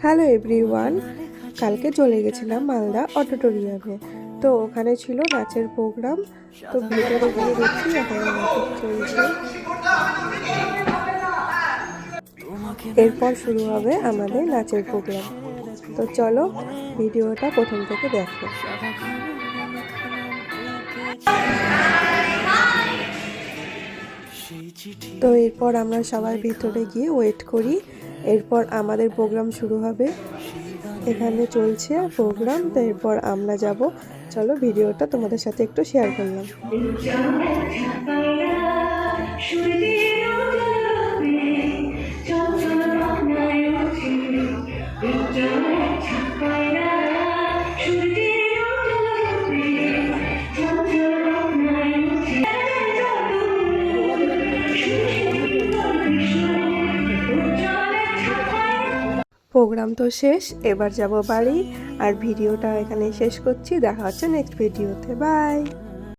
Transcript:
Hello everyone, কালকে চলে গেছিলাম মালদা অডিটোরিয়ামে। তো ওখানে ছিল নাচের প্রোগ্রাম। তো ভেতরে গিয়ে দেখছি এখনো নাটক চলছে। এরপর শুরু হবে আমাদের নাচের প্রোগ্রাম। তো চলো ভিডিওটা প্রথম থেকে দেখো। তো এরপর আমরা সবাই ভেতরে গিয়ে ওয়েট করি। এরপর আমাদের প্রোগ্রাম শুরু হবে। এখানে চলছে প্রোগ্রাম, তো এরপর আমরা যাব। চলো ভিডিওটা তোমাদের সাথে একটু শেয়ার করলাম। প্রোগ্রাম তো শেষ, এবার যাব বাড়ি। আর ভিডিওটা এখানে শেষ করছি। দেখা হচ্ছে নেক্সট ভিডিওতে। বাই।